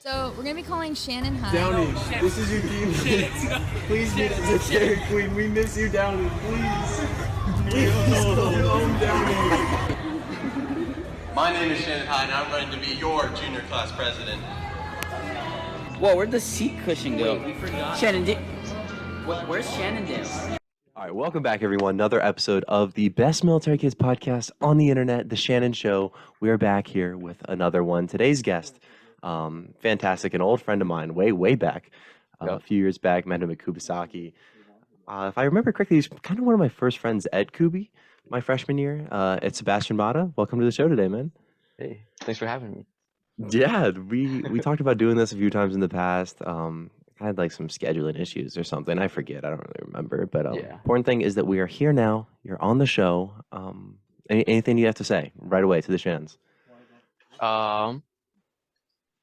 So we're gonna be calling Shannon High. Downey, this is your team. Please meet us at Dairy Queen. We miss you, Downey. Please. Please come home, Downey. My name is Shannon High, and I'm ready to be your junior class president. Whoa, where'd the seat cushion go? Wait, we forgot. Where's Shannondale? All right, welcome back, everyone. Another episode of the best military kids podcast on the internet, The Shannon Show. We are back here with another one. Today's guest, fantastic, an old friend of mine, way back, a few years back, met him at Kubasaki. If I remember correctly, he's kind of one of my first friends at Kubi, my freshman year. It's Sebastian Mata. Welcome to the show today, man. Hey, thanks for having me. Yeah, we talked about doing this a few times in the past. I had like some scheduling issues or something. I forget. I don't really remember. But important thing is that we are here now. You're on the show. Anything you have to say right away to the Shans?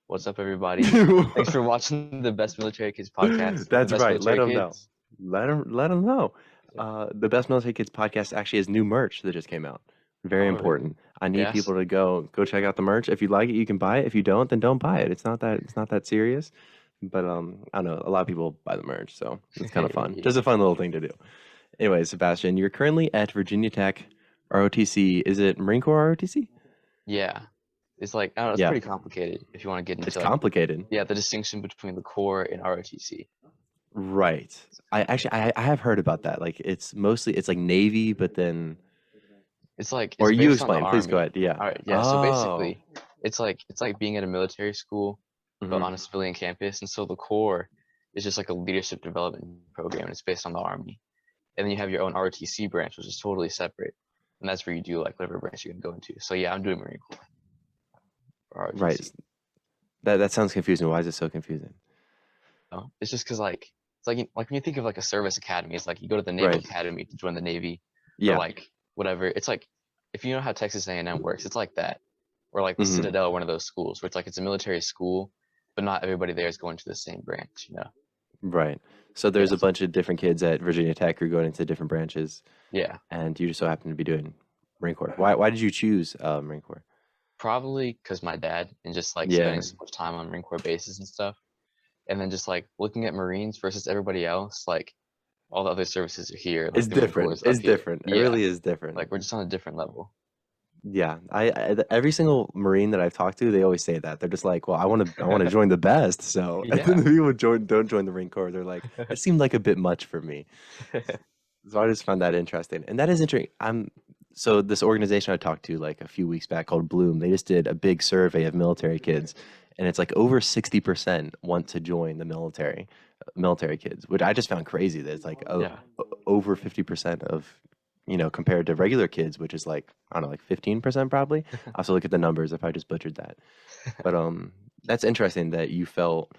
What's up, everybody? Thanks for watching the Best Military Kids podcast. That's right. Let them know. Kids. Let them know. The Best Military Kids podcast actually has new merch that just came out. Very important. I need people to go check out the merch. If you like it, you can buy it. If you don't, then don't buy it. It's not that serious. But I don't know. A lot of people buy the merch, so it's kind of fun. Just a fun little thing to do. Anyway, Sebastian, you're currently at Virginia Tech ROTC. Is it Marine Corps ROTC? Yeah. It's like, I don't know, it's pretty complicated if you want to get into It's complicated. Yeah, the distinction between the Corps and ROTC. Right. I have heard about that. Like it's like Navy, but then it's like or it's you based on the explain. Please Army. go ahead. Yeah. All right. Yeah. So basically, it's like being at a military school, but on a civilian campus. And so the Corps is just like a leadership development program, and it's based on the Army. And then you have your own ROTC branch, which is totally separate, and that's where you do like whatever branch you can go into. So yeah, I'm doing Marine Corps. ROTC. Right. That sounds confusing. Why is it so confusing? Oh, it's just because like it's like when you think of like a service academy, it's like you go to the Naval Academy to join the Navy, or like whatever. It's like if you know how Texas A&M works, it's like that, or like the Citadel, one of those schools, where it's like it's a military school, but not everybody there is going to the same branch, you know. Right. So there's a bunch of different kids at Virginia Tech who are going into different branches. Yeah. And you just so happen to be doing Marine Corps. Why did you choose Marine Corps? Probably because my dad and just like spending so much time on Marine Corps bases and stuff. And then just like looking at Marines versus everybody else, like all the other services are here. Like, it's different. It's different. It really is different. Like we're just on a different level. Yeah, I every single Marine that I've talked to, they always say that. They're just like, well, I want to join the best. So and then the people don't join the Marine Corps. They're like, it seemed like a bit much for me. So I just found that interesting, and that is interesting. So this organization I talked to like a few weeks back called Bloom, they just did a big survey of military kids, and it's like over 60% want to join the military kids, which I just found crazy. That it's like over 50% of, compared to regular kids, which is like, I don't know, like 15% probably. I have to look at the numbers if I just butchered that. But that's interesting that you felt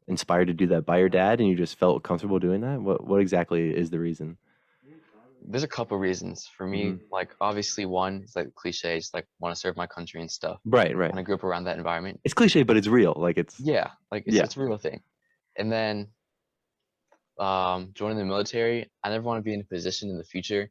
inspired to do that by your dad and you just felt comfortable doing that. What exactly is the reason? There's a couple reasons for me. Like obviously one is like cliche, just like want to serve my country and stuff. Right. And I grew up around that environment. It's cliche, but it's real. Like it's it's a real thing. And then joining the military, I never want to be in a position in the future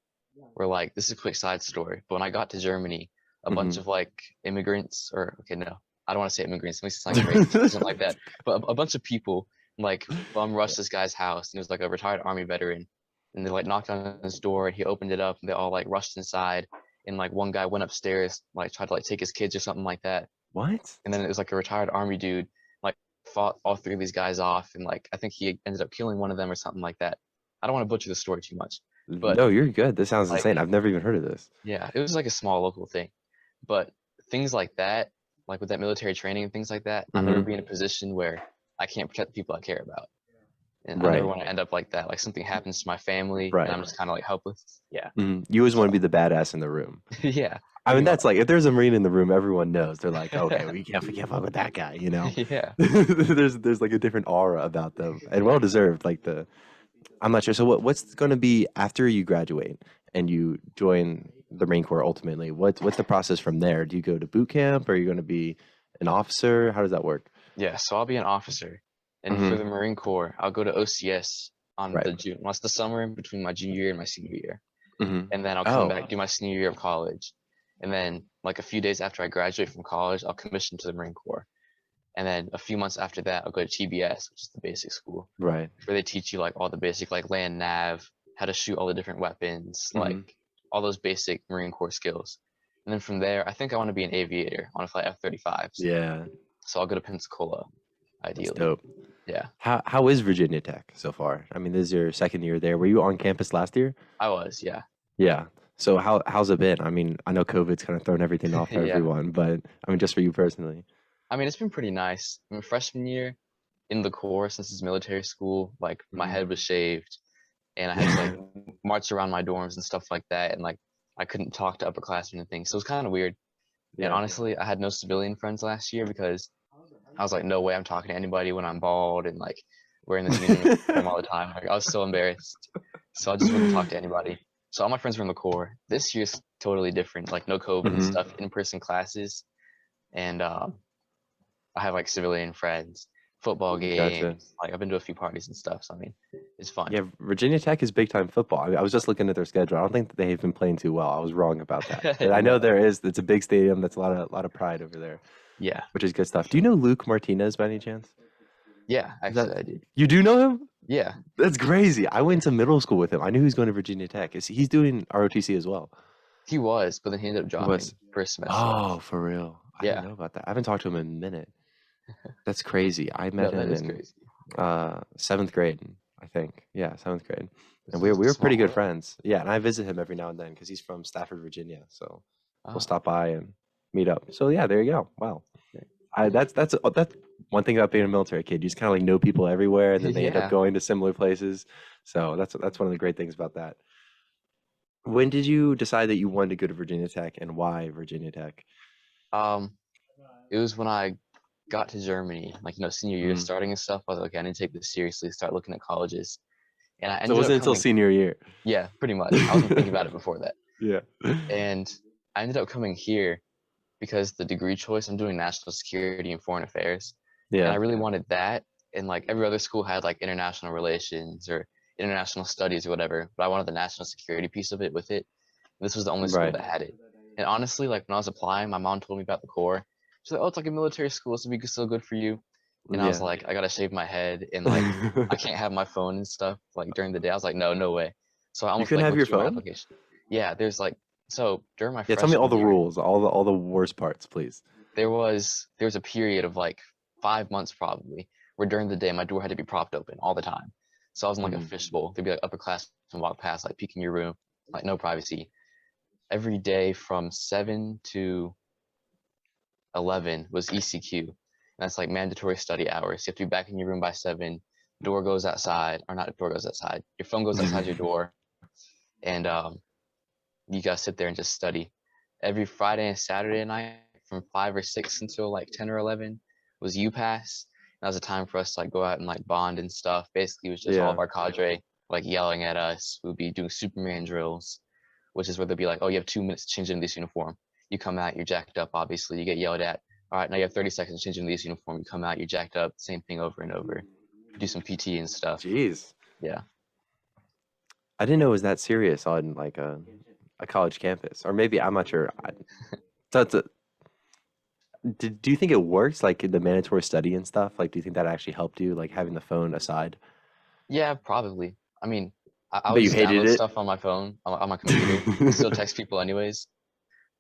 where like, this is a quick side story, but when I got to Germany, a bunch of like immigrants I don't want to say immigrants, it makes it sound like racist, something like that, but a bunch of people like bum rushed this guy's house, and it was like a retired Army veteran, and they like knocked on his door and he opened it up and they all like rushed inside, and like one guy went upstairs, like tried to like take his kids or something like that. What? And then it was like a retired Army dude like fought all three of these guys off, and like I think he ended up killing one of them or something like that. I don't want to butcher the story too much, but no, you're good. This sounds like, insane. I've never even heard of this. Yeah, it was like a small local thing, but things like that, like with that military training and things like that, I'll never be in a position where I can't protect the people I care about. And I never want to end up like that. Like something happens to my family and I'm just kind of like helpless. Yeah. You always want to be the badass in the room. Yeah. I mean, that's like, if there's a Marine in the room, everyone knows. They're like, okay, we can't fuck with that guy, you know? Yeah. There's like a different aura about them, and well deserved. Like I'm not sure. So what's going to be after you graduate and you join the Marine Corps ultimately? What's the process from there? Do you go to boot camp? Or are you going to be an officer? How does that work? Yeah, so I'll be an officer. And for the Marine Corps, I'll go to OCS on the June. Well, it's the summer in between my junior year and my senior year. And then I'll come back, do my senior year of college. And then like a few days after I graduate from college, I'll commission to the Marine Corps. And then a few months after that, I'll go to TBS, which is the basic school, Right. where they teach you like all the basic like land nav, how to shoot all the different weapons, like all those basic Marine Corps skills. And then from there, I think I want to be an aviator. I want to fly F-35s. Yeah. So I'll go to Pensacola, That's ideally. dope. Yeah, How is Virginia Tech so far? I mean, this is your second year there. Were you on campus last year? I was. Yeah. Yeah. So how's it been? I mean, I know COVID's kind of thrown everything off for Yeah. everyone, but I mean, just for you personally. I mean, it's been pretty nice. I mean, freshman year in the Corps, since it's military school, like my head was shaved, and I had to like march around my dorms and stuff like that, and like I couldn't talk to upperclassmen and things, so it was kind of weird. And honestly, I had no civilian friends last year because I was like, no way I'm talking to anybody when I'm bald and like wearing this uniform all the time. Like, I was so embarrassed, so I just wouldn't talk to anybody. So all my friends were in the Corps. This year's totally different, like no COVID and stuff, in-person classes, and I have like civilian friends, football games. Gotcha. Like I've been to a few parties and stuff. So I mean, it's fun. Yeah, Virginia Tech is big time football. I was just looking at their schedule. I don't think that they've been playing too well. I was wrong about that. But I know it's a big stadium. That's a lot of pride over there, Yeah. which is good stuff. Do you know Luke Martinez by any chance? Yeah. Actually, I did. You do know him? Yeah. That's crazy. I went to middle school with him. I knew he was going to Virginia Tech. He's doing ROTC as well. He was, but then he ended up dropping for a semester. Oh, for real? I Yeah. didn't know about that. I haven't talked to him in a minute. That's crazy. I met No, that him is in crazy. 7th grade, I think. Yeah, 7th grade. And we It's were a pretty small good world. friends. Yeah, and I visit him every now and then because he's from Stafford, Virginia. So Oh, we'll stop by and meet up. So yeah, there you go. Wow. That's one thing about being a military kid. You just kind of like know people everywhere, and then they end Yeah. up going to similar places. So that's one of the great things about that. When did you decide that you wanted to go to Virginia Tech, and why Virginia Tech? It was when I got to Germany, like senior year starting and stuff. I was like, okay, I need to take this seriously, start looking at colleges. And I So it ended wasn't up until coming, senior year. yeah, pretty much. I wasn't thinking about it before that. Yeah. And I ended up coming here because the degree choice, I'm doing national security and foreign affairs. And I Yeah. really wanted that. And like every other school had like international relations or international studies or whatever, but I wanted the national security piece of it with it. This was the only school Right. that had it. And honestly, like when I was applying, my mom told me about the Corps. She's like, oh, it's like a military school, so it'd be still good for you. And I was Yeah. like, I gotta shave my head and like I can't have my phone and stuff like during the day. I was like, no way. So I almost couldn't like have your withdrew my phone? application. Yeah, there's like so during my Yeah, tell me all the freshman year, rules, all the worst parts, please. there was a period of like 5 months probably where during the day my door had to be propped open all the time. So I was in like a fishbowl. There'd be like upperclassmen walk past, like peeking your room, like no privacy. Every day from 7 to 11 was ECQ. And that's like mandatory study hours. You have to be back in your room by 7. Door goes outside, or not door goes outside. Your phone goes outside your door, and you gotta sit there and just study. Every Friday and Saturday night from 5 or 6 until like 10 or 11 was UPass. That was a time for us to like go out and like bond and stuff. Basically, it was just all of Yeah. our cadre like yelling at us. We'd be doing Superman drills, which is where they'd be like, "Oh, you have 2 minutes to change into this uniform." You come out, you're jacked up. Obviously, you get yelled at. All right, now you have 30 seconds to change into this uniform. You come out, you're jacked up. Same thing over and over. Do some PT and stuff. Jeez. Yeah. I didn't know it was that serious on like a college campus, or maybe I'm not sure. Do you think it works, like the mandatory study and stuff? Like, do you think that actually helped you, like having the phone aside? Yeah, probably. I mean, I But would you just hated download it? stuff on my phone, on my computer. Still text people anyways.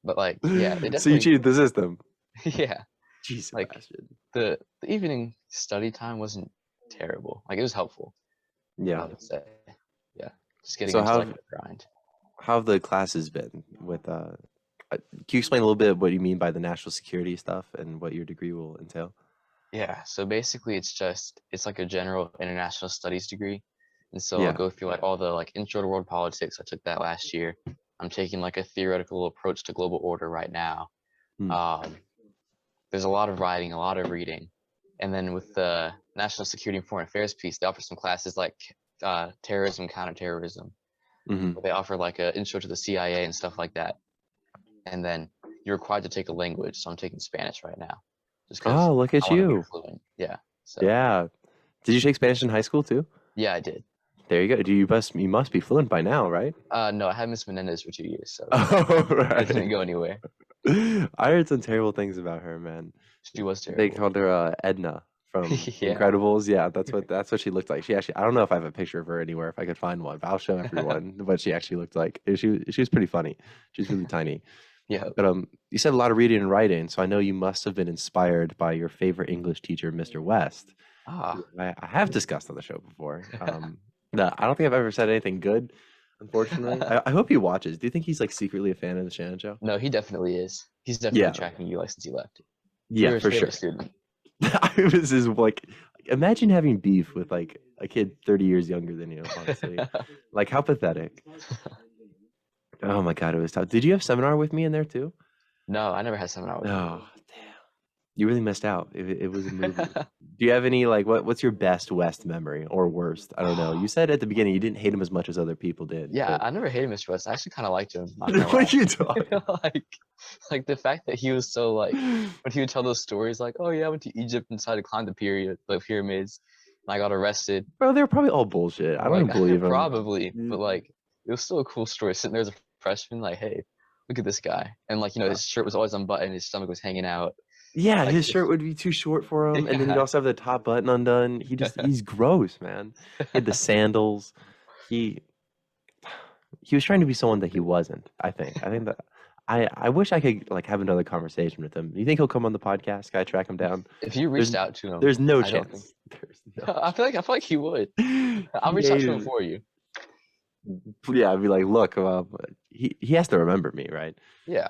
But like, yeah, it So you definitely, cheated the system. yeah. Jeez, Like, Sebastian. The evening study time wasn't terrible. Like it was helpful, I Yeah. would say. Yeah. Just getting So into how like the grind. have the classes been with can you explain a little bit what you mean by the national security stuff and what your degree will entail? Yeah. So basically it's like a general international studies degree. And so I'll Yeah. go through like all the like intro to world politics. I took that last year. I'm taking like a theoretical approach to global order right now. Hmm. There's a lot of writing, a lot of reading. And then with the national security and foreign affairs piece, they offer some classes like terrorism, counterterrorism, Hmm. where they offer like an intro to the CIA and stuff like that. And then you're required to take a language. So I'm taking Spanish right now. Just because Oh, look I at want to be you. fluent. Yeah. So Yeah. Did you take Spanish in high school too? yeah, I did. There you go. You must be fluent by now, right? No, I had Miss Menendez for 2 years, so Oh, it didn't right. go anywhere. I heard some terrible things about her, man. She was They terrible. called her Edna from Yeah. Incredibles. Yeah, that's what she looked like. She actually, I don't know if I have a picture of her anywhere if I could find one, but I'll show everyone what she actually looked like. She was pretty funny. She's really tiny. Yeah. But you said a lot of reading and writing, so I know you must have been inspired by your favorite English teacher, Mr. West. Ah. I have discussed on the show before. No, I don't think I've ever said anything good, unfortunately. I hope he watches. Do you think he's like secretly a fan of the Shannon Show? No, he definitely is. He's definitely Yeah, tracking you like since he left. yeah, You're his for favorite sure. student. I was just like, imagine having beef with like a kid 30 years younger than you, honestly. Like, how pathetic. Oh my God, it was tough. Did you have seminar with me in there too? No, I never had seminar with Oh, damn. You really missed out. It was a movie. Do you have any like what's your best West memory or worst? I don't know. You said at the beginning you didn't hate him as much as other people did, Yeah, but I never hated Mr. West. I actually kind of liked him. Not gonna what lie. are you talking? like the fact that he was so like when he would tell those stories like, oh yeah, I went to Egypt and decided to climb the pyramids, and I got arrested. Bro, they're probably all bullshit. I don't Like even believe him. probably, but like it was still a cool story. Sitting there as a freshman, like, hey, look at this guy, and like his shirt was always unbuttoned, his stomach was hanging out. Yeah, Like, his shirt would be too short for him, and then he'd yeah, also have the top button undone. He's gross, man. He had the sandals. He he was trying to be someone that he wasn't, I think. I think that I wish I could like have another conversation with him. You think he'll come on the podcast? Can I track him down? if you reached out to him, There's no I don't think. chance. There's no I feel like he would. I'll He reach out to him hated- for you. Yeah, I'd be like, look, he has to remember me, right? Yeah.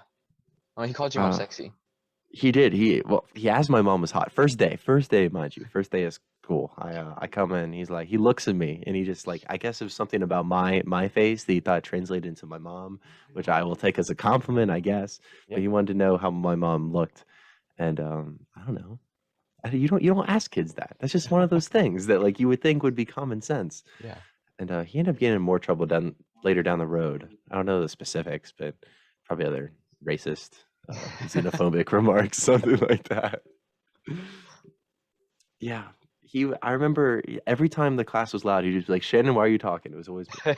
I mean, he called your mom Uh, sexy. He did. He asked my mom was hot. First day, mind you. First day is cool. I come in, he's like, he looks at me and he just like, I guess it was something about my face that he thought translated into my mom, which I will take as a compliment, I guess. But Yep. he wanted to know how my mom looked. And I don't know. You don't ask kids that. That's just one of those things that like you would think would be common sense. Yeah. And he ended up getting in more trouble later down the road. I don't know the specifics, but probably other racist, xenophobic remarks, something like that. Yeah, I remember every time the class was loud, he'd just be like, "Shannon, why are you talking?" It was always me.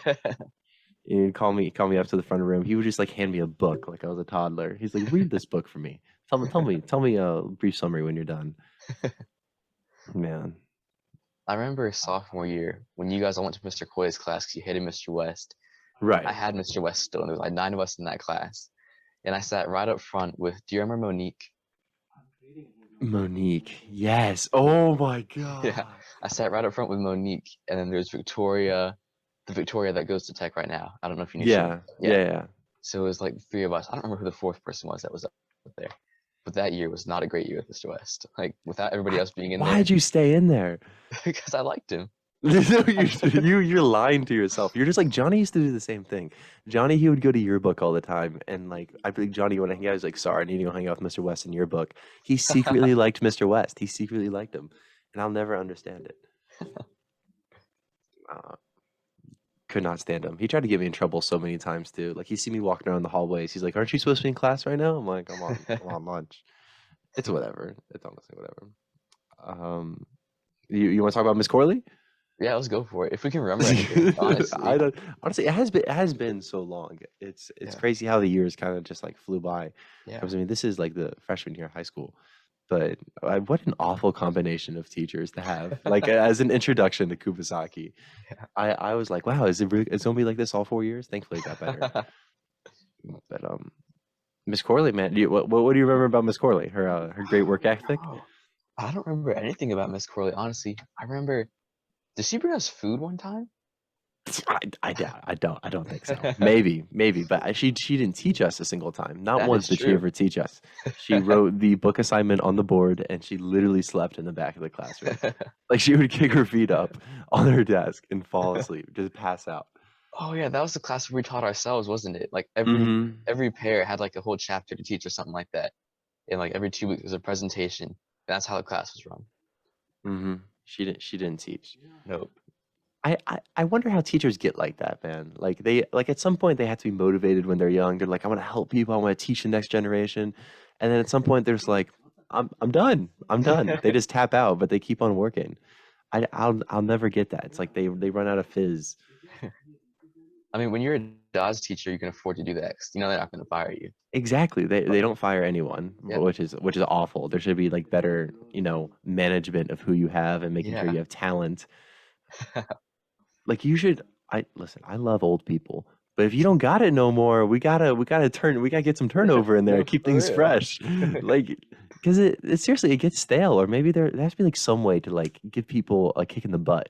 He'd call me up to the front of the room. He would just like hand me a book like I was a toddler. He's like, "Read this book for me. Tell me a brief summary when you're done." Man, I remember sophomore year when you guys all went to Mr. Coy's class because you hated Mr. West. I right? had Mr. West still, and there was like 9 of us in that class. And I sat right up front with, do you remember Monique? Monique, yes. Oh my God. Yeah. I sat right up front with Monique, and then there's Victoria, the Victoria that goes to Tech right now. I don't know if you knew. Yeah. So it was like the 3 of us. I don't remember who the 4th person was that was up there. But that year was not a great year with Mr. West. Like without everybody else being in there. Why'd you stay in there? Because I liked him. No, you're lying to yourself. You're just like Johnny used to do the same thing. Johnny, he would go to yearbook all the time, and like I think Johnny when he was like, "Sorry, I need to go hang out with Mr. West in yearbook." He secretly liked Mr. West. He secretly liked him, and I'll never understand it. Could not stand him. He tried to get me in trouble so many times too. Like he see me walking around the hallways. He's like, "Aren't you supposed to be in class right now?" I'm like, I'm on lunch." It's whatever. It's honestly whatever. You want to talk about Miss Corley? Yeah, let's go for it. If we can remember anything, honestly. I don't honestly. It has been so long. It's Yeah. crazy how the years kind of just like flew by. Yeah. Because I mean, this is like the freshman year of high school, but what an awful combination of teachers to have. Like as an introduction to Kubasaki, Yeah. I was like, wow, it's gonna be like this all 4 years? Thankfully, it got better. But Miss Corley, man, what do you remember about Miss Corley? Her great work ethic. Oh, I don't remember anything about Miss Corley, honestly. I remember, did she bring us food one time? I doubt. I don't think so. Maybe, but she didn't teach us a single time. Not That once is did she true. ever teach us. She wrote the book assignment on the board, and she literally slept in the back of the classroom. Like she would kick her feet up on her desk and fall asleep, just pass out. Oh yeah, that was the class where we taught ourselves, wasn't it? Like every Mhm. every pair had like a whole chapter to teach or something like that. And like every 2 weeks was a presentation. And that's how the class was run. Mhm. She didn't teach. Nope. I wonder how teachers get like that, man. Like they like at some point they have to be motivated when they're young. They're like, I want to help people. I want to teach the next generation. And then at some point they're just like, I'm done. I'm done. They just tap out, but they keep on working. I'll never get that. It's like they run out of fizz. I mean, when you're a Dodge teacher, you can afford to do that because you know they're not going to fire you. Exactly. They don't fire anyone, Yep. which is awful. There should be like better, management of who you have and making sure Yeah. you have talent. Like you should listen, I love old people, but if you don't got it no more, we gotta get some turnover in there, No, keep for things real. fresh. Like, because it seriously it gets stale, or maybe there has to be like some way to like give people a kick in the butt.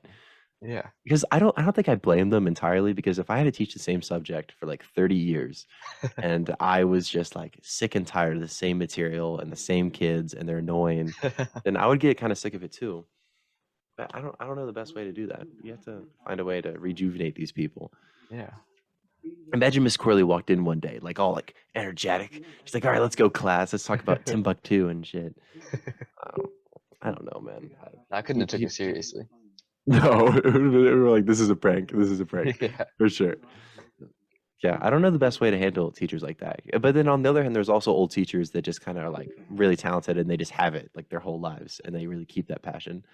Yeah. Because I don't think I blame them entirely, because if I had to teach the same subject for like 30 years and I was just like sick and tired of the same material and the same kids and they're annoying, then I would get kind of sick of it too. But I don't know the best way to do that. You have to find a way to rejuvenate these people. Yeah. Imagine Miss Corley walked in one day, like all like energetic. She's like, "All right, let's go, class. Let's talk about Timbuktu and shit." I don't know, man. I couldn't have took it seriously. No, we were like, "This is a prank. This is a prank Yeah. for sure." Yeah, I don't know the best way to handle teachers like that. But then on the other hand, there's also old teachers that just kind of are like really talented and they just have it like their whole lives and they really keep that passion.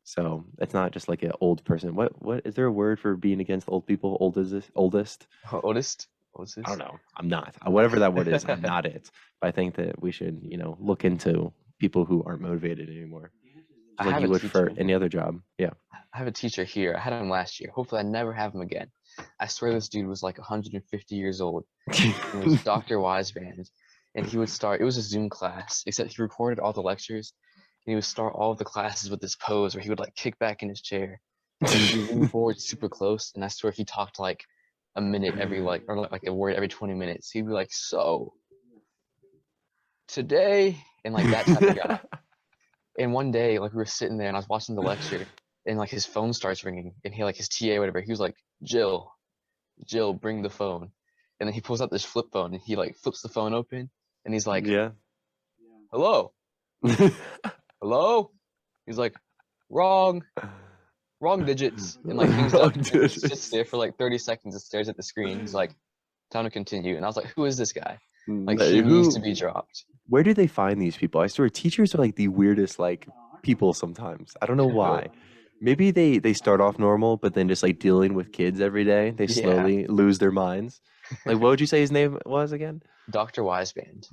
So it's not just like an old person. What is there a word for being against old people? Oldest? Oldest? What's this? I don't know. I'm not. Whatever that word is, I'm not it. But I think that we should, look into people who aren't motivated anymore. I Like have you a would for teacher. any other job. Yeah. I have a teacher here. I had him last year. Hopefully, I never have him again. I swear this dude was like 150 years old. He was Dr. Wiseband, and he would start. It was a Zoom class, except he recorded all the lectures, and he would start all of the classes with this pose where he would like kick back in his chair, and he'd lean forward super close. And I swear he talked like a minute every or like a word every 20 minutes. He'd be like, "So today," and like that type of guy. And one day, like we were sitting there and I was watching the lecture and like his phone starts ringing and he like his TA or whatever, he was like, Jill, bring the phone. And then he pulls out this flip phone and he like flips the phone open and he's like, Yeah. hello, hello? He's like, wrong digits. And like hangs up and he sits there for like 30 seconds and stares at the screen. He's like, time to continue. And I was like, who is this guy? Like he needs to be dropped. Where do they find these people? I swear teachers are like the weirdest like people sometimes. I don't know why. Maybe they start off normal, but then just like dealing with kids every day, they slowly lose their minds. Like, what would you say his name was again? Dr. Wiseband.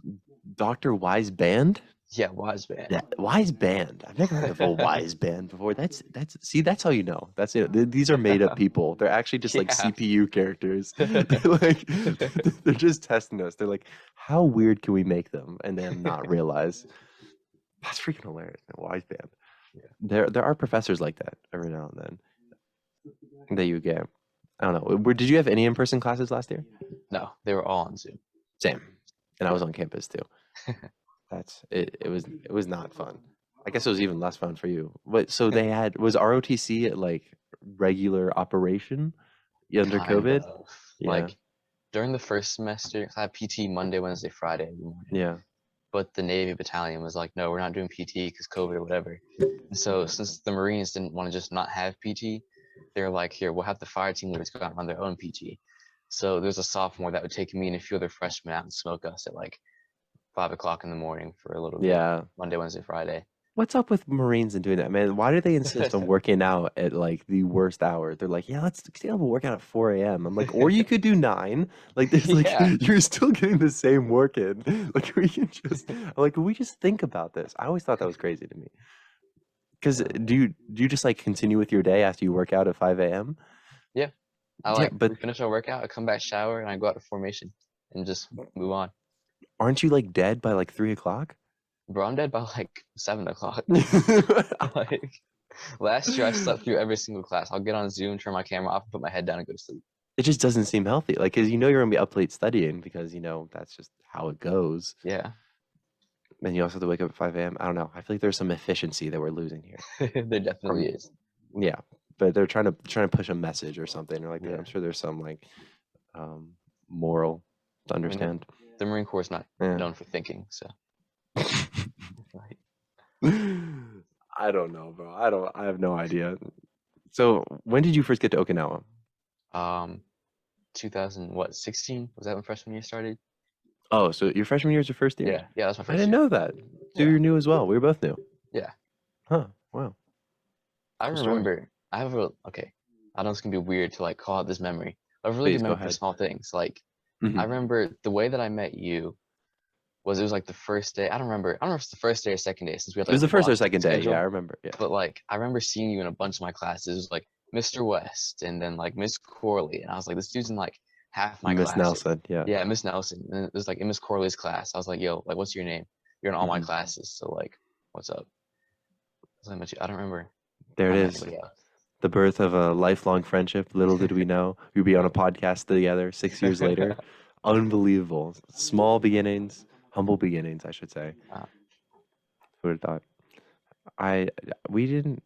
Dr. Wiseband? Yeah, Wiseband. Yeah, Wiseband. I've never heard of a Wiseband before. That's how you know. That's it. These are made up people. They're actually just like Yeah. CPU characters. They're just testing us. They're like, how weird can we make them? And then not realize. That's freaking hilarious. Wiseband. Yeah. There are professors like that every now and then that you get. I don't know. Did you have any in-person classes last year? No, they were all on Zoom. Same. And I was on campus too. That's it. It was not fun. I guess it was even less fun for you. But so they was ROTC at like regular operation under Kind COVID? of. Yeah. Like during the first semester, I had PT Monday, Wednesday, Friday every morning. Yeah. But the Navy battalion was like, no, we're not doing PT because COVID or whatever. And so since the Marines didn't want to just not have PT, they were like, here, we'll have the fire team leaders go out and run their own PT. So there's a sophomore that would take me and a few other freshmen out and smoke us at like 5 o'clock in the morning for a little bit. Yeah. Monday, Wednesday, Friday. What's up with Marines and doing that, man? Why do they insist on working out at like the worst hour? They're like, yeah, let's have a workout at 4 a.m. I'm like, or you could do 9. Like, there's like, Yeah. you're still getting the same work in. Like, we can just, I'm like, can we just think about this? I always thought that was crazy to me. Because do you just like continue with your day after you work out at 5 a.m.? Yeah. I Yeah, like but- we finish our workout, I come back, shower, and I go out to formation and just move on. Aren't you like dead by like 3 o'clock? Bro, I'm dead by like 7 o'clock. Like last year I slept through every single class. I'll get on Zoom, turn my camera off, and put my head down and go to sleep. It just doesn't seem healthy. Like, because you're gonna be up late studying because that's just how it goes. Yeah. And you also have to wake up at 5 a.m. I don't know. I feel like there's some efficiency that we're losing here. There definitely is. Yeah, but they're trying to push a message or something. Or like, Yeah. I'm sure there's some like moral to understand. The Marine Corps is not Yeah. known for thinking, so like, I don't know, bro. I have no idea. So when did you first get to Okinawa? 16? Was that when freshman year started? Oh, so your freshman year is your first year? Yeah, that's my first I didn't year. know that. So Yeah. you're new as well. We were both new. Yeah. Huh. Wow. I Cool story. remember I know it's gonna be weird to like call out this memory, a really Please good go memory for ahead. small things. Like Mhm. I remember the way that I met you was it was like the first day. I don't remember. I don't know if it's the first day or second day since we had It was like the the first or block second day. Yeah, I schedule. remember. Yeah. But like I remember seeing you in a bunch of my classes. It was like Mr. West and then like Miss Corley, and I was like, this dude's in like half my Miss class. Nelson. Yeah. Yeah, Miss Nelson. And it was like in Miss Corley's class. I was like, yo, like what's your name? You're in all my Mhm. classes. So like, what's up? So I met you. I don't remember. There I it met is. anybody else. The birth of a lifelong friendship. Little did we know we'd be on a podcast together 6 years later. Unbelievable. Small beginnings, humble beginnings, I should say. Wow. Who would have thought? I we didn't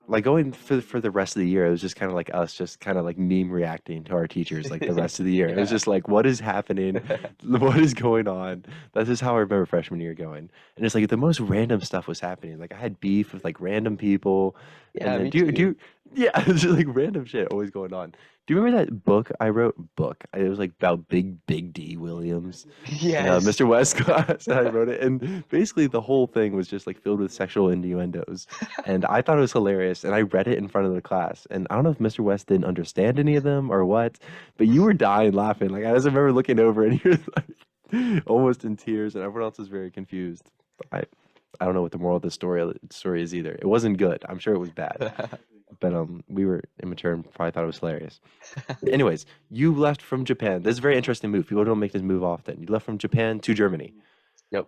like going for the rest of the year. It was just kind of like us, just kind of like meme reacting to our teachers, like the rest of the year. It was Yeah. just like, what is happening? What is going on? That's just how I remember freshman year going. And it's like the most random stuff was happening. Like I had beef with like random people, and Yeah, then me too. yeah, it's just like random shit always going on. Do you remember that book I wrote? It was like about Big D Williams in Yes. Mr. West class. I wrote it, and basically the whole thing was just like filled with sexual innuendos. And I thought it was hilarious, and I read it in front of the class. And I don't know if Mr. West didn't understand any of them or what, but you were dying laughing. Like I just remember looking over, and you're like almost in tears, and everyone else was very confused. I don't know what the moral of the story is either. It wasn't good. I'm sure it was bad, but we were immature and probably thought it was hilarious. Anyways, you left from Japan. This is a very interesting move. People don't make this move often. You left from Japan to Germany. Yep.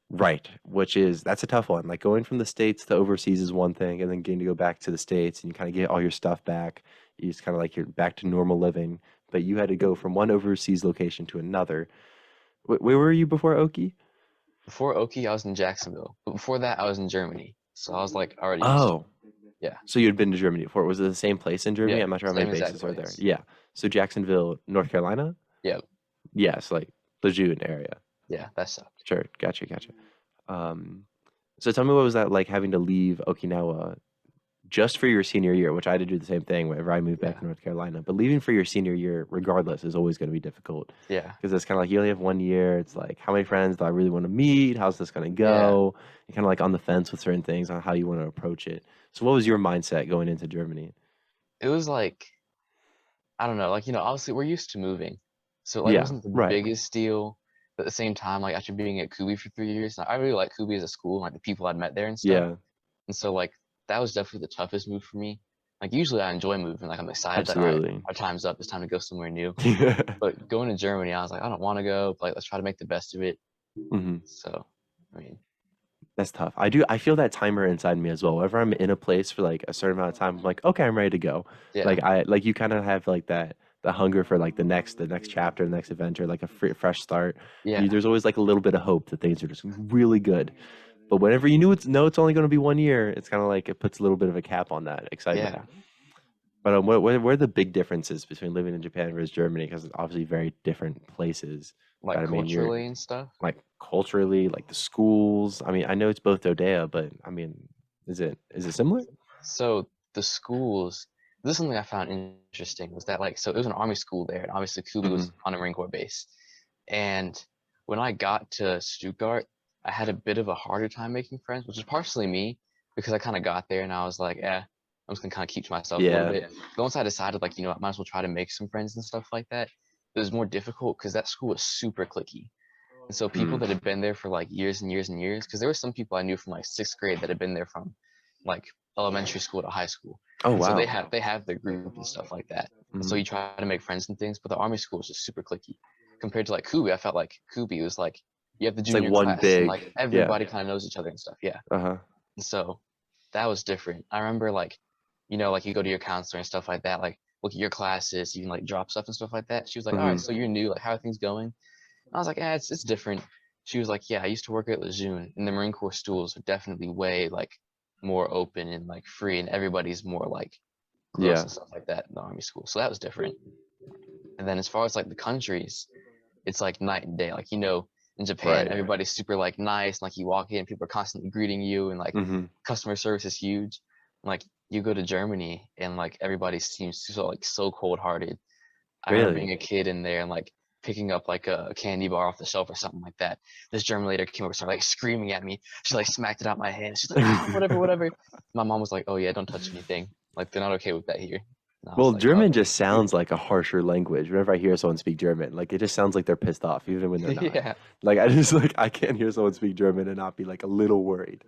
Right, that's a tough one. Like going from the States to overseas is one thing, and then getting to go back to the States and you kind of get all your stuff back. You just kind of like you're back to normal living, but you had to go from one overseas location to another. Where were you before Oki? Before Oki, I was in Jacksonville. But before that, I was in Germany. So I was like already used to it. Oh, Yeah. so you had been to Germany before. Was it the same place in Germany? Yeah. I'm not sure how many Same exact bases are there. place. Yeah. So Jacksonville, North Carolina? Yep. Yes, like Lejeune area. Yeah, that sucked. Sure. Gotcha. So tell me, what was that like having to leave Okinawa just for your senior year, which I had to do the same thing whenever I moved back Yeah. to North Carolina. But leaving for your senior year, regardless, is always going to be difficult Yeah. because it's kind of like you only have 1 year. It's like, how many friends do I really want to meet? How's this going to go? You're kind of like on the fence with certain things on how you want to approach it. So, what was your mindset going into Germany? It was like, I don't know, like, obviously we're used to moving. So like it Yeah, wasn't the right. biggest deal. But at the same time, like after being at Kubi for 3 years, I really like Kubi as a school, like the people I'd met there and stuff. Yeah, And so like that was definitely the toughest move for me. Like usually I enjoy moving, like I'm excited that all right, absolutely. our time's up, it's time to go somewhere new. But going to Germany, I was like, I don't want to go, but like let's try to make the best of it. hmm So I mean, That's tough. I feel that timer inside me as well. Whenever I'm in a place for like a certain amount of time, I'm like, okay, I'm ready to go. yeah, Like you kind of have like that the hunger for like the next chapter, the next adventure, like a fresh start. yeah, There's always like a little bit of hope that things are just really good. But whenever you it's only going to be 1 year, it's kind of like it puts a little bit of a cap on that excitement. yeah. But what are the big differences between living in Japan versus Germany? Because it's obviously very different places. Like But I mean, you're culturally and stuff. like culturally, like the schools. I mean, I know it's both Dodea, but I mean, is it similar? So the schools, this is something I found interesting was that like so it was an army school there, and obviously Kubi was on a Marine Corps base. And when I got to Stuttgart, I had a bit of a harder time making friends, which is partially me because I kind of got there and I was like, I'm just gonna kind of keep to myself a little Yeah. bit. But once I decided like, I might as well try to make some friends and stuff like that, it was more difficult because that school was super cliquey. And so people that had been there for like years and years and years, because there were some people I knew from like sixth grade that had been there from like elementary school to high school. Oh And so wow. they have their group and stuff like that. And so you try to make friends and things, but the army school is just super cliquey. Compared to like Kubi, I felt like Kubi was like you have the It's like junior one class big- and like everybody kind of knows each other and stuff. Yeah. Uh-huh. And so that was different. I remember like, like you go to your counselor and stuff like that, like look at your classes, you can like drop stuff and stuff like that. She was like, all right, so you're new, like how are things going? And I was like, it's different. She was like, yeah, I used to work at Lejeune, and the Marine Corps schools are definitely way like more open and like free, and everybody's more like close Yeah. and stuff like that in the army school. So that was different. And then as far as like the countries, it's like night and day. Like in Japan, Right. everybody's super like nice. Like you walk in, people are constantly greeting you, and like customer service is huge. And, like you go to Germany, and like everybody seems so cold-hearted. I remember Really? being a kid in there and like picking up like a candy bar off the shelf or something like that. This German lady came over and started like screaming at me. She like smacked it out my hand. She's like, whatever. My mom was like, oh yeah, don't touch anything. Like they're not okay with that here. And I was Well, like, German oh, just sounds like a harsher language. Whenever I hear someone speak German, like it just sounds like they're pissed off, even when they're not. yeah. Like I just like I can't hear someone speak German and not be like a little worried.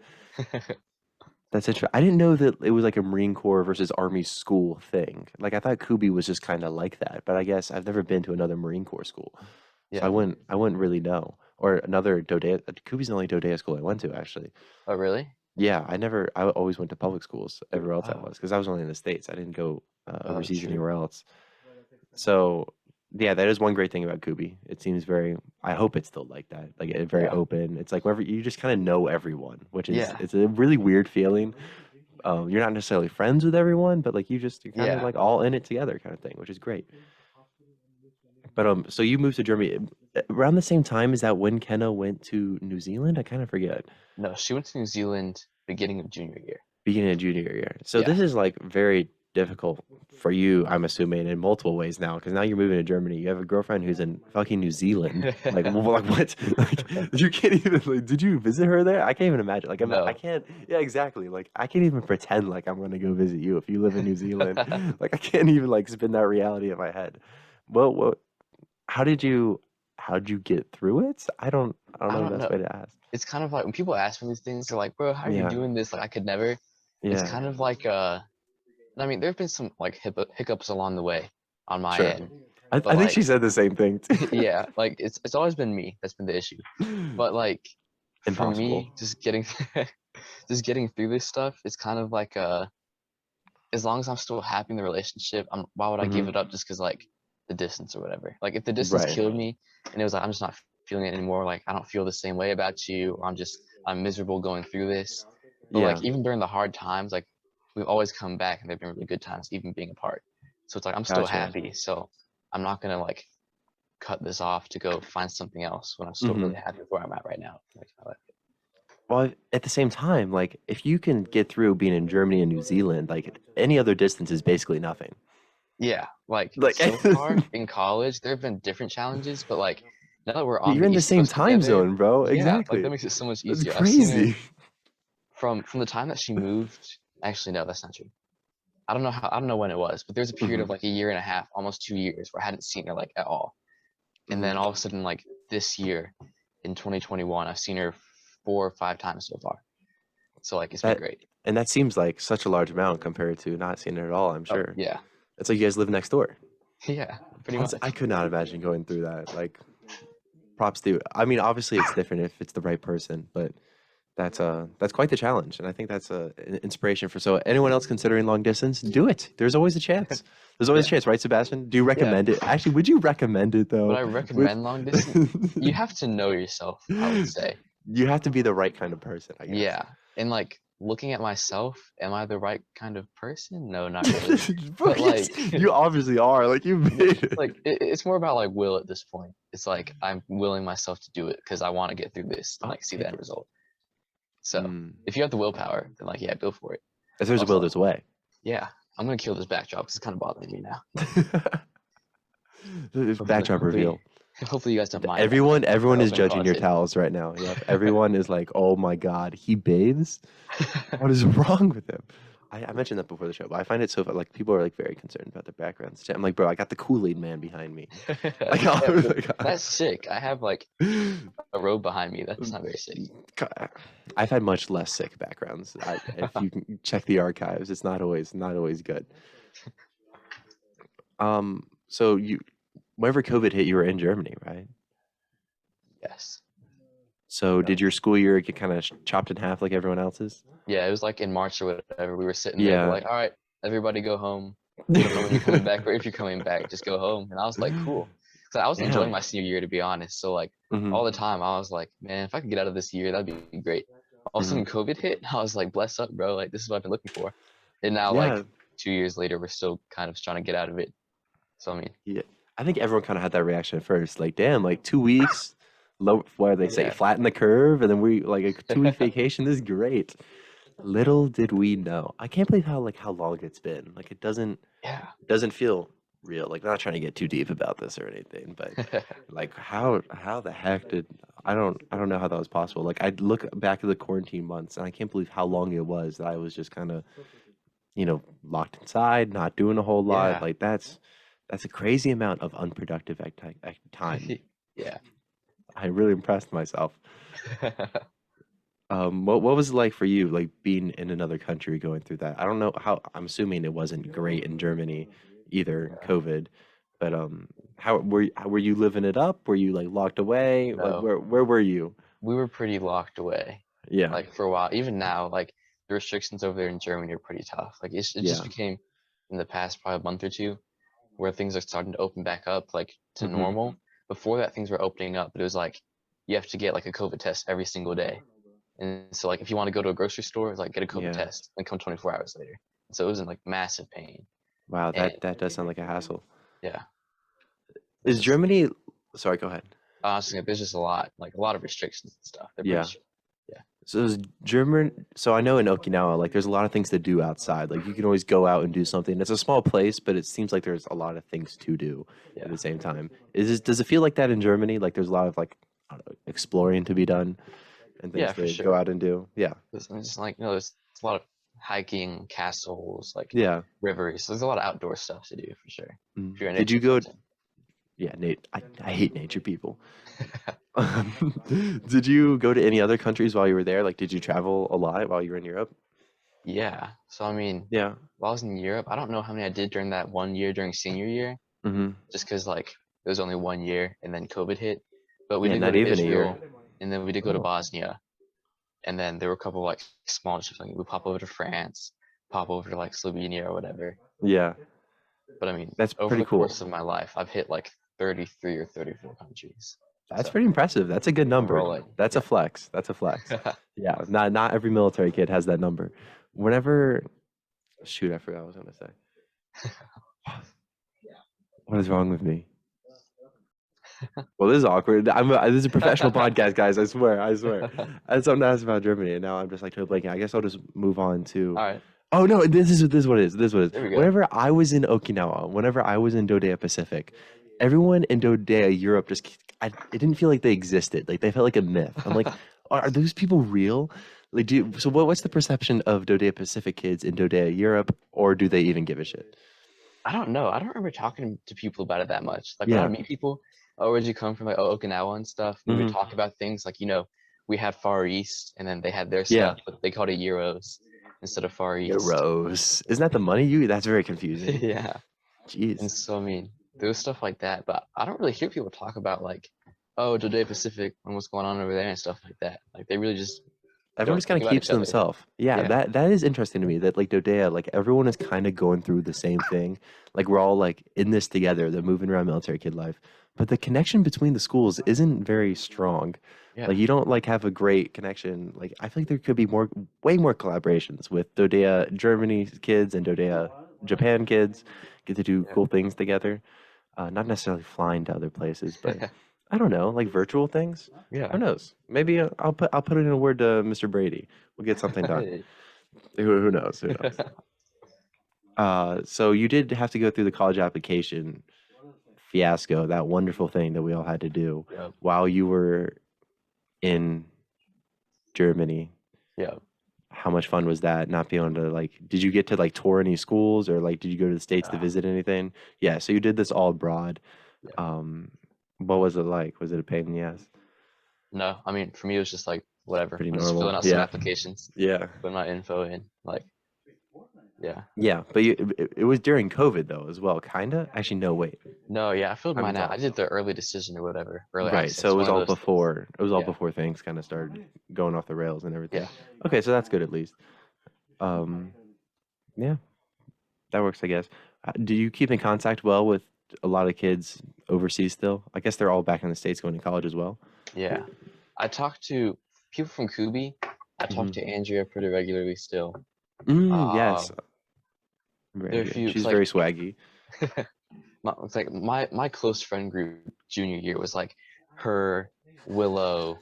That's interesting. I didn't know that it was like a Marine Corps versus Army school thing. Like I thought Kubi was just kind of like that, but I guess I've never been to another Marine Corps school, so Yeah. I wouldn't really know. Or another Dodea. Kubi's the only Dodea school I went to actually. Oh, really? Yeah, I always went to public schools everywhere else I Oh, was because I was only in the States. I didn't go oh, overseas true. anywhere else. So yeah, that is one great thing about Kubi. It seems very. I hope it's still like that. Like very Yeah. open. It's like wherever you just kind of know everyone, which is Yeah. it's a really weird feeling. You're not necessarily friends with everyone, but like you're kind of Yeah. like all in it together, kind of thing, which is great. But so you moved to Germany around the same time. Is that when Kenna went to New Zealand? I kind of forget. No, she went to New Zealand beginning of junior year. Beginning of junior year. So Yeah. this is like very difficult for you, I'm assuming, in multiple ways now, because now you're moving to Germany. You have a girlfriend who's in fucking New Zealand. Like, like what? Like, you can't even like. Did you visit her there? I can't even imagine. Like, I No. can't. Yeah, exactly. Like, I can't even pretend like I'm gonna go visit you if you live in New Zealand. Like, I can't even like spin that reality in my head. Well, how did you get through it? I don't I know the don't best know. way to ask. It's kind of like when people ask me these things, they're like, bro, how are you Yeah, doing this? Like, I could never. It's yeah, kind of like, I mean, there have been some like hiccups along the way on my sure. end, I but think she like, said the same thing. yeah, like it's always been me that's been the issue. But like, for Impossible. me, just getting just getting through this stuff, it's kind of like as long as I'm still happy in the relationship, why would I give Hmm. it up just because like the distance or whatever? Like if the distance Right. killed me and it was like I'm just not feeling it anymore, like I don't feel the same way about you, or I'm miserable going through this. But Yeah. like even during the hard times, like we've always come back and they've been really good times, even being apart. So it's like I'm still Gotcha. happy, so I'm not gonna like cut this off to go find something else when I'm still Hmm. really happy with where I'm at right now. Like, Well, at the same time, like if you can get through being in Germany and New Zealand, like any other distance is basically nothing. yeah, like Like so far in college, there have been different challenges, but like now that we're on you're the in the East same Coast time together, zone, bro. yeah, like Exactly. that makes it so much That's easier. I've seen her crazy. from the time that she moved. Actually, no, that's not true. I don't know when it was, but there's a period Hmm. of like a year and a half, almost 2 years, where I hadn't seen her like at all. And then Hmm. all of a sudden, like this year, in 2021, I've seen her 4 or 5 times so far. So like it's been That great. and that seems like such a large amount compared to not seeing it at all, I'm Oh sure. yeah, It's like you guys live next door. yeah, pretty That's, much. I could not imagine going through that. Like props to you. I mean, obviously it's different if it's the right person, but that's quite the challenge, and I think that's an inspiration for so anyone else considering long distance, do it. There's always a chance. There's always a Yeah, chance, right, Sebastian? Do you yeah. recommend it? Actually, would you recommend it Would though? I With recommend long distance? You have to know yourself, I would say. you have to be the right kind of person, I guess. Yeah, and like looking at myself, am I the right kind of person? No, not really. Bro, But yes, like, you obviously are. Like you made it. like it's more about like will at this point. It's like I'm willing myself to do it because I want to get through this and I'll like see the take end it. result. So Mm. if you have the willpower, then like yeah, go for it. If there's a will, Also, there's a way. yeah, I'm gonna kill this backdrop because it's kind of bothering me now. Backdrop reveal. Hopefully you guys don't mind. Everyone is open judging your closet. towels right now. Yep. Everyone is like, oh my God, he bathes? What is wrong with him? I mentioned that before the show, but I find it so like people are like very concerned about their backgrounds. I'm like, bro, I got the Kool-Aid man behind me. Like, Yeah, I was bro, like, that's sick. I have like a robe behind me. That's not very sick. I've had much less sick backgrounds. If you can check the archives, it's not always good. So whenever COVID hit, you were in Germany, right? Yes. So did your school year get kind of chopped in half like everyone else's? Yeah, it was like in March or whatever. We were sitting there, we're Yeah. like, all right, everybody go home. We don't know when you're coming back or if you're coming back, just go home. And I was like, cool. So I was enjoying Damn. my senior year, to be honest. So like Mhm. all the time, I was like, man, if I could get out of this year, that'd be great. All of a sudden, COVID hit. I was like, bless up, bro. Like this is what I've been looking for. And now, Yeah. like 2 years later, we're still kind of trying to get out of it. So I mean, Yeah, I think everyone kind of had that reaction at first. Like, damn, like 2 weeks, low. What do they say? yeah, Flatten the curve, and then we like a 2 week vacation. This is great. Little did we know. I can't believe how long it's been. Like, it doesn't feel real. Like, not trying to get too deep about this or anything, but like, how the heck did I don't know how that was possible. Like, I look back at the quarantine months, and I can't believe how long it was that I was just kind of locked inside, not doing a whole lot. Yeah. Like that's a crazy amount of unproductive time. Yeah. I really impressed myself. What was it like for you, like being in another country going through that? I don't know how. I'm assuming it wasn't great in Germany either, COVID. But how were you living it up? Were you like locked away? Like No, where were you? we were pretty locked away, Yeah, like for a while. Even now, like the restrictions over there in Germany are pretty tough. Like it just yeah. became in the past probably month or two where things are starting to open back up like to Hmm. normal. Before that, things were opening up, but it was like you have to get like a COVID test every single day. And so like if you want to go to a grocery store, it's like get a COVID Yeah. test and come 24 hours later. So it was in like massive pain. Wow, And that does sound like a hassle. yeah, it's Is just Germany? Sorry, go ahead. honestly there's just a lot of restrictions and stuff. They're Yeah. pretty strict. Yeah. So is German? So I know in Okinawa, like there's a lot of things to do outside. Like you can always go out and do something. It's a small place, but it seems like there's a lot of things to do at Yeah. the same time. Does it feel like that in Germany? Like there's a lot of like I don't know, exploring to be done and Yeah, things for to go sure. out and do. Yeah, It's just like there's a lot of hiking, castles, like yeah. rivers. So there's a lot of outdoor stuff to do for sure. If you're a Did nature you go? person. Yeah, Nate. I hate nature people. Did you go to any other countries while you were there? Like, did you travel a lot while you were in Europe? Yeah. So I mean, Yeah. while I was in Europe, I don't know how many I did during that 1 year during senior year, Mm-hmm. just because like it was only 1 year and then COVID hit. But we Yeah, did go not to even a year. Israel, and then we did go to Oh. Bosnia, and then there were a couple like small trips. Like we pop over to France, pop over to like Slovenia or whatever. Yeah, But I mean, that's over pretty the cool. course of my life, I've hit like 33 or 34 countries. That's So pretty impressive. That's a good I'm number. rolling. That's a flex. That's a flex. Yeah, not every military kid has that number. Whenever, shoot, I forgot what I was gonna say. What is wrong with me? Well, this is awkward. This is a professional podcast, guys. I swear. I had something to ask about Germany, and now I'm just like totally blanking. I guess I'll just move on to. All right. Oh no, this is what it is. This is what it There is. we go. Whenever I was in Okinawa, whenever I was in Dodea Pacific, everyone in Dodea Europe it didn't feel like they existed. Like they felt like a myth. I'm like, are those people real? Like, what's the perception of Dodea Pacific kids in Dodea Europe, or do they even give a shit? I don't know. I don't remember talking to people about it that much. Like when I Yeah. meet people, oh, where'd you come from? Like, oh, Okinawa and stuff. We would Mhm. talk about things like, we had Far East and then they had their Yeah. stuff, but they called it Euros instead of Far East. Euros. Isn't that the money? That's very confusing. Yeah. Jeez. And so, I mean, there was stuff like that, but I don't really hear people talk about like, oh, Dodea Pacific and what's going on over there and stuff like that. Like they really just Everyone just kind think of about keeps each to other. themselves. Yeah, Yeah. that is interesting to me. That like Dodea, like everyone is kind of going through the same thing. Like we're all like in this together. They're moving around military kid life, but the connection between the schools isn't very strong. Yeah. Like you don't like have a great connection. Like I feel like there could be way more collaborations with Dodea Germany kids and Dodea Japan kids. Get to do Yeah. cool things together. Not necessarily flying to other places, but I don't know, like virtual things. Yeah. Who knows? Maybe I'll put it in a word to Mr. Brady. We'll get something done. Hey. Who knows? Who knows? So you did have to go through the college application fiasco, that wonderful thing that we all had to do Yep. while you were in Germany. Yeah. How much fun was that? Not being able to like, did you get to like tour any schools or like, did you go to the States to Yeah. visit anything? Yeah. So you did this all abroad. Yeah. What was it like? Was it a pain in the ass? No, I mean, for me, it was just like, whatever. Pretty I'm just normal. filling out some Yeah. applications, Yeah. putting my info in. Like, yeah. Yeah, but it was during COVID though as well, kinda. Actually, no, wait. No, yeah, I filled Time mine is out. I off. did the early decision or whatever. Early Right, access. so it was one of all those things. before. It was all Yeah. before things kind of started going off the rails and everything. Yeah. Okay, so that's good at least. Yeah, that works, I guess. Do you keep in contact well with a lot of kids overseas still? I guess they're all back in the States going to college as well. Yeah. I talk to people from Kubi. I talk to Andrea pretty regularly still. Yes. there are a few- She's it's like- very swaggy. It's like my close friend group junior year was like her, Willow,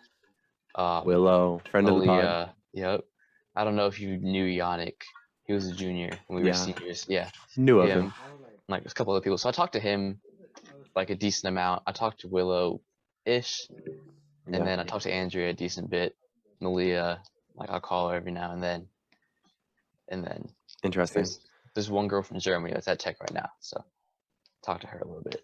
Willow, friend of the pod. Aaliyah. Yep. I don't know if you knew Yannick. He was a junior when we were Yeah. seniors. Yeah. Knew of him, him. like a couple other people. So I talked to him like a decent amount. I talked to Willow ish. And Yeah. then I talked to Andrea a decent bit. Malia, like I'll call her every now and then. And then Interesting. There's one girl from Germany that's at Tech right now, so talk to her a little bit.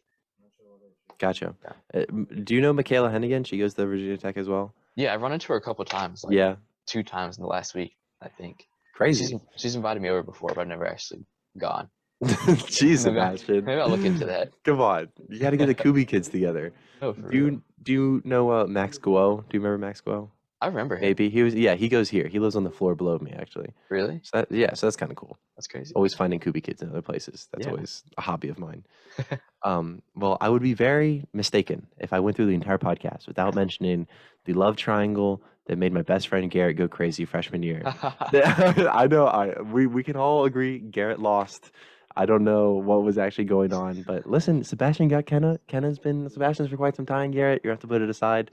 Gotcha. Yeah. Do you know Michaela Hennigan? She goes to Virginia Tech as well. Yeah, I've run into her a couple of times. Like, Yeah. 2 times in the last week, I think. Crazy. She's invited me over before, but I've never actually gone. Jeez, Sebastian. Maybe I'll look into that. Come on, you got to get the Kubi kids together. Oh, for Do you real. do you know Max Guo? Do you remember Max Guo? I remember him. Maybe he goes here. He lives on the floor below me actually. Really? So that's kind of cool. That's crazy. Always finding Kubi kids in other places. That's Yeah. always a hobby of mine. Well, I would be very mistaken if I went through the entire podcast without mentioning the love triangle that made my best friend Garrett go crazy freshman year. I know we can all agree Garrett lost. I don't know what was actually going on, but listen, Sebastian got Kenna. Kenna's been Sebastian's for quite some time. Garrett, you have to put it aside.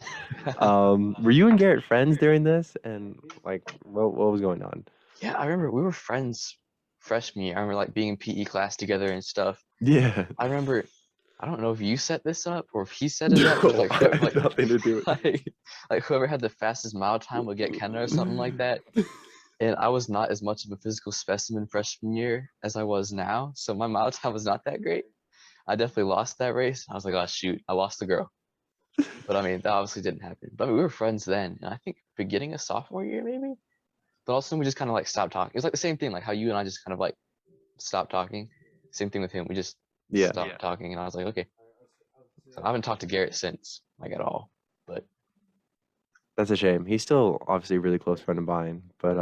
Were you and Garrett friends during this? And like, what was going on? Yeah, I remember we were friends freshman year. I remember like being in PE class together and stuff. Yeah. I remember, I don't know if you set this up or if he set it up, but like, I had nothing to do with it. like whoever had the fastest mile time would get Kenna or something like that. And I was not as much of a physical specimen freshman year as I was now, so my mile time was not that great. I definitely lost that race. I was like, oh shoot, I lost the girl. But I mean, that obviously didn't happen. But I mean, we were friends then, and I think beginning of sophomore year maybe. But also we just kind of like stopped talking. It was like the same thing, like how you and I just kind of like stopped talking. Same thing with him. We just stopped talking, and I was like, okay. So I haven't talked to Garrett since, like at all. But That's a shame. He's still obviously a really close friend of mine, but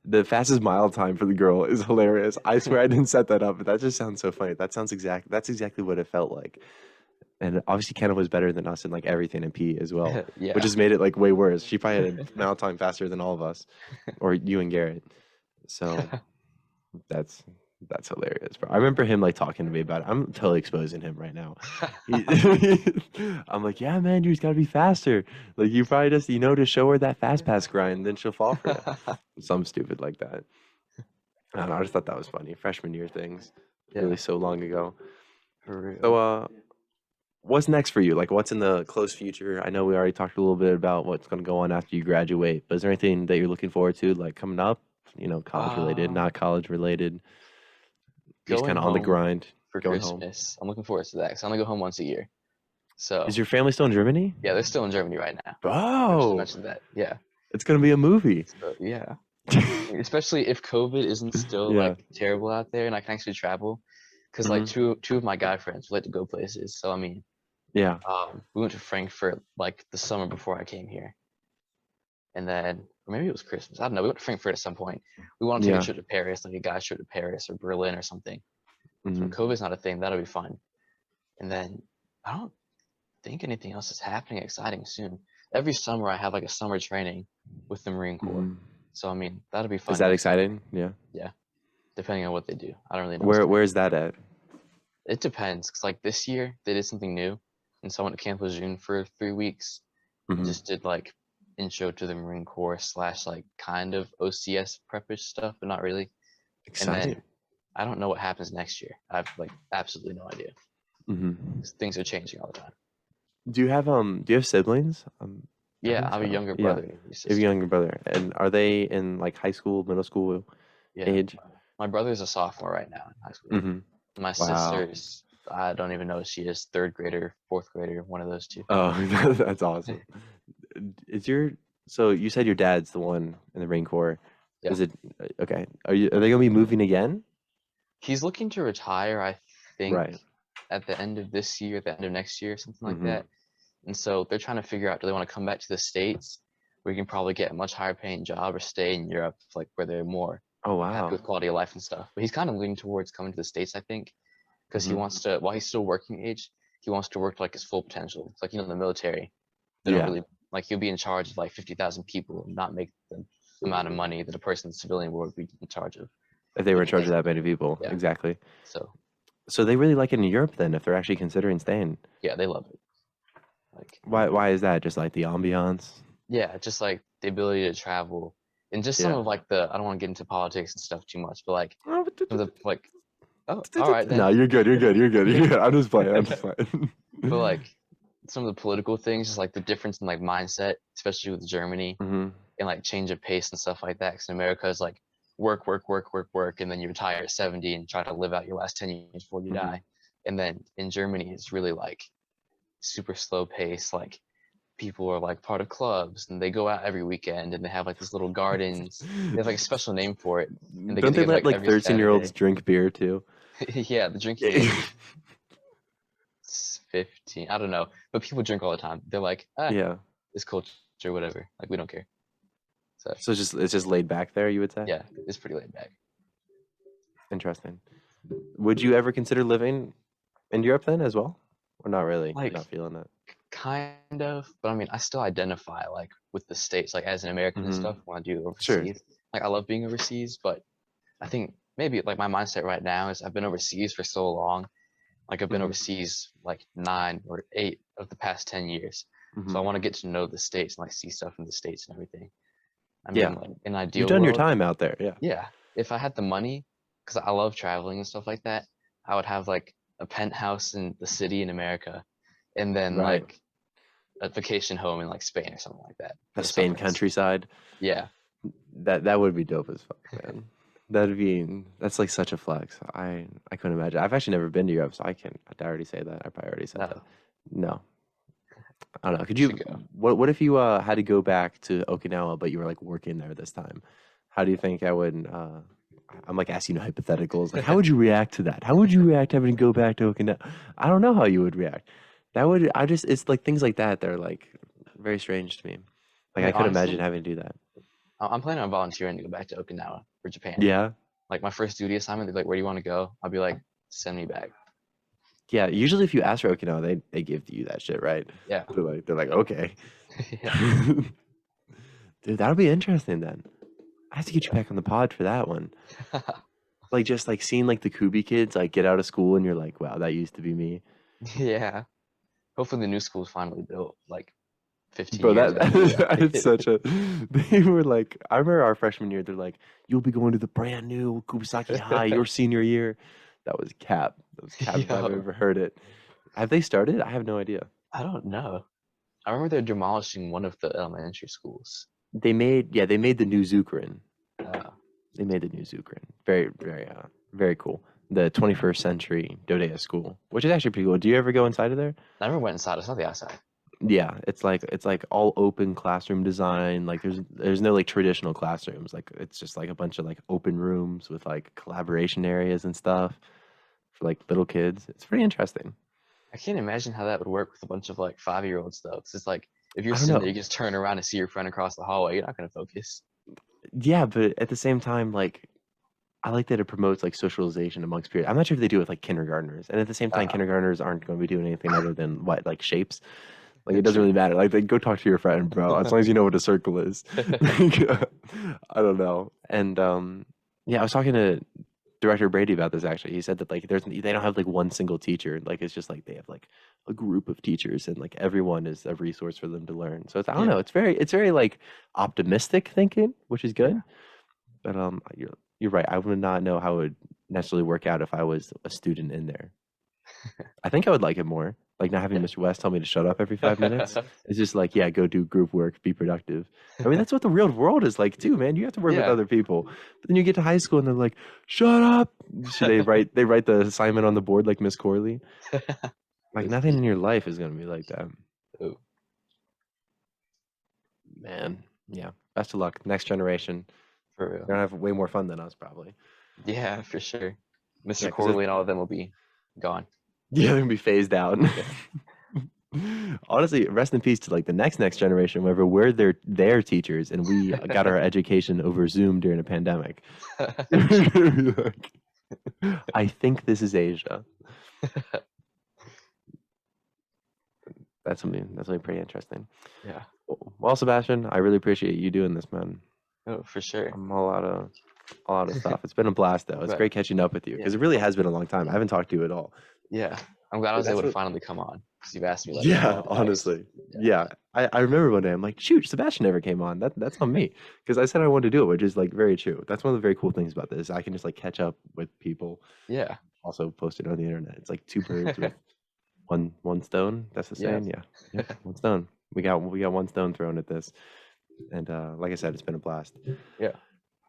the fastest mile time for the girl is hilarious. I swear I didn't set that up, but that just sounds so funny. That's exactly what it felt like. And obviously Kenna was better than us in like everything in PE as well, yeah, which has made it like way worse. She probably had a mile time faster than all of us, or you and Garrett. So that's hilarious, bro. I remember him like talking to me about it. I'm totally exposing him right now. I'm like, yeah, man, you just gotta be faster. Like you probably just, to show her that fast pass grind, then she'll fall for it. Something stupid like that. I don't know. I just thought that was funny. Freshman year things, really so long ago. For real. So, what's next for you? Like, what's in the close future? I know we already talked a little bit about what's gonna go on after you graduate, but is there anything that you're looking forward to, like coming up? College related, not college related. Just kind of on the grind for going Christmas. Home. I'm looking forward to that because I only go home once a year. So is your family still in Germany? Yeah, they're still in Germany right now. Oh, I mentioned that. Yeah, it's gonna be a movie. So, yeah, especially if COVID isn't still like terrible out there and I can actually travel. Because like two of my guy friends like to go places. So I mean, we went to Frankfurt like the summer before I came here, and then or maybe it was Christmas. I don't know. We went to Frankfurt at some point. We wanted to take a trip to Paris, like a guy's trip to Paris or Berlin or something. So when COVID's not a thing, that'll be fun. And then I don't think anything else is happening exciting soon. Every summer I have like a summer training with the Marine Corps. So I mean, that'll be fun. Is that exciting? Yeah. Yeah. Depending on what they do. I don't really know. Where's that at? It depends. Cause like this year they did something new. And so I went to Camp Lejeune for 3 weeks. And just did like intro to the Marine Corps / like kind of OCS preppish stuff, but not really. Exciting. And then I don't know what happens next year. I have like absolutely no idea. 'Cause things are changing all the time. Do you have siblings? Yeah, I have a younger brother. You have a younger brother, and are they in like high school, middle school age? My brother's a sophomore right now in high school. My sister's, I don't even know if she is 3rd grader, 4th grader, one of those two. Oh, that's awesome. So you said your dad's the one in the Marine Corps. Yeah. Is it okay? Are they gonna be moving again? He's looking to retire, I think, Right. at the end of this year, the end of next year, something like that. And so they're trying to figure out, do they want to come back to the States where you can probably get a much higher paying job, or stay in Europe, like where they're more happy with quality of life and stuff. But he's kind of leaning towards coming to the States, I think, because he wants to, while he's still working age, he wants to work to like his full potential. It's like, in the military, they don't really, like he'll be in charge of like 50,000 people and not make the amount of money that a person in the civilian world would be in charge of. If they were in charge of that many people, exactly. So they really like it in Europe then, if they're actually considering staying. Yeah, they love it. Like, why is that? Just like the ambiance? Yeah, just like the ability to travel, and just some of like the, I don't want to get into politics and stuff too much, but like the like, oh, all right then. No, you're good. I'm just playing. But like some of the political things, just like the difference in like mindset, especially with Germany, and like change of pace and stuff like that. Because America is like work, work, work, work, work, and then you retire at 70 and try to live out your last 10 years before you die. And then in Germany, it's really like super slow pace. Like people are like part of clubs and they go out every weekend and they have like these little gardens. They have like a special name for it. And they Don't get they together let like every 13-year-olds Saturday. drink beer too? Yeah, the drinking age is 15. I don't know, but people drink all the time. They're like, Yeah. it's culture, whatever. Like we don't care. So So it's just laid back there, you would say? yeah, it's pretty laid back. Interesting. Would you ever consider living in Europe then as well? Or not really? You're Like not feeling it. kind of, but I mean, I still identify like with the States, like as an American and stuff when I do Sure. overseas. Like I love being overseas, but I think maybe like my mindset right now is I've been overseas for so long. Like I've been overseas like 9 or 8 of the past 10 years. So I want to get to know the States and like see stuff in the States and everything. I mean, Yeah. like in an You've ideal done your world, time out there, yeah. yeah, if I had the money, because I love traveling and stuff like that, I would have like a penthouse in the city in America, and then Right. like a vacation home in like Spain or something like that. The for the Spain summers. countryside. Yeah. That would be dope as fuck, man. That's like such a flex. I couldn't imagine. I've actually never been to Europe, so I already say that. I probably already said that. No. I don't know. Could you should go. what if you had to go back to Okinawa but you were like working there this time? How do you think I would I'm like asking you hypotheticals. Like how would you react to that? How would you react having to go back to Okinawa? I don't know how you would react. It's like things like that are like very strange to me. Like I couldn't imagine Honestly, having to do that. I'm planning on volunteering to go back to Okinawa for Japan. Yeah. Like my first duty assignment, they're like, "Where do you want to go?" I'll be like, "Send me back." Yeah, usually if you ask for Okinawa, they give you that shit, right? Yeah. They're like, okay. Yeah. Dude, that'll be interesting then. I have to get you back on the pod for that one. Like just like seeing like the Kubi kids like get out of school and you're like, wow, that used to be me. Yeah. Hopefully the new school's finally built like 15 Bro, years after we got it's it. such a they were like I remember our freshman year, they're like, you'll be going to the brand new Kubasaki High your senior year. That was cap. That was cap if I've Yo. ever heard it. Have they started? I have no idea. I don't know. I remember they're demolishing one of the elementary schools. They made the new Zucrin. Uh, They made the new Zucrin. Very, very, very cool. The 21st century Dodea school, which is actually pretty cool. Do you ever go inside of there? I never went inside. I saw the outside. Yeah, it's like all open classroom design. Like there's no like traditional classrooms. Like it's just like a bunch of like open rooms with like collaboration areas and stuff for like little kids. It's pretty interesting. I can't imagine how that would work with a bunch of like 5-year-olds though. 'Cause it's like if you're I don't sitting know. there, you just turn around and see your friend across the hallway. You're not gonna focus. Yeah, but at the same time, like I like that it promotes like socialization amongst peers. I'm not sure if they do it with like kindergartners, and at the same time, kindergartners aren't going to be doing anything other than what like shapes. Like it doesn't really matter. Like, go talk to your friend, bro. As long as you know what a circle is. I don't know. And yeah, I was talking to Director Brady about this actually. He said that like they don't have like one single teacher. Like it's just like they have like a group of teachers, and like everyone is a resource for them to learn. So it's I don't know. It's very like optimistic thinking, which is good. But you're right. I would not know how it would necessarily work out if I was a student in there. I think I would like it more. Like not having Mr. West tell me to shut up every 5 minutes. It's just like, yeah, go do group work, be productive. I mean, that's what the real world is like too, man. You have to work with Yeah. other people. But then you get to high school and they're like, shut up. So they write the assignment on the board like Miss Corley. Like nothing in your life is gonna be like that. Ooh. Man, yeah. Best of luck. Next generation. For They're real. gonna have way more fun than us probably. Yeah, for sure. Mr. Yeah, 'cause Corley and all of them will be gone. Yeah, they're gonna be phased out. Honestly, rest in peace to like the next generation, wherever we're their teachers and we got our education over Zoom during a pandemic. Like, I think this is Asia. That's something pretty interesting. Yeah. Well, Sebastian, I really appreciate you doing this, man. Oh, for sure. I'm a lot of stuff. It's been a blast though. It's But- great catching up with you because it really has been a long time. I haven't talked to you at all. Yeah. I'm glad I was That's able to what- finally come on because you've asked me like Yeah, multiple times. honestly. Yeah. I remember one day I'm like, shoot, Sebastian never came on. That's on me. Because I said I wanted to do it, which is like very true. That's one of the very cool things about this. I can just like catch up with people. Yeah. Also post it on the internet. It's like two birds with one stone. That's the Yeah. saying. Yeah. One stone. We got one stone thrown at this. And like I said, it's been a blast. Yeah.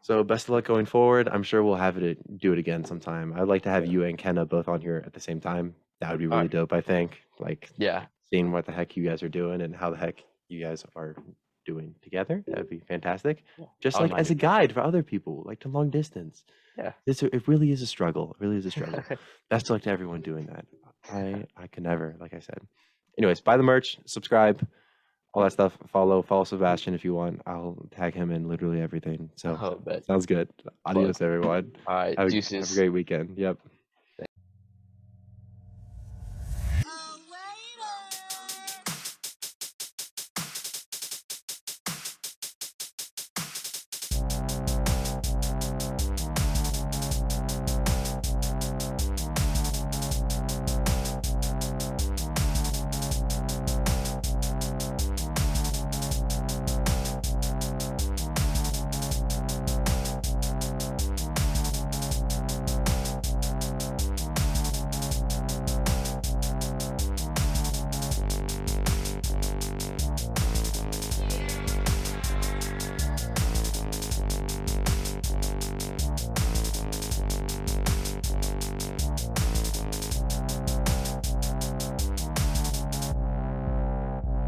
So best of luck going forward. I'm sure we'll have it do it again sometime. I'd like to have you and Kenna both on here at the same time. That would be really Alright. dope, I think. Like Yeah. seeing what the heck you guys are doing and how the heck you guys are doing together. That'd be fantastic. Just I like wouldn't as a mind guide for other people, like to long distance. Yeah. It really is a struggle. It really is a struggle. Best of luck to everyone doing that. I can never, like I said. Anyways, buy the merch, subscribe, all that stuff. Follow Sebastian if you want. I'll tag him in literally everything. So Oh, bet. sounds good. Adios, everyone. All right. Have a Deuces. great weekend. Yep.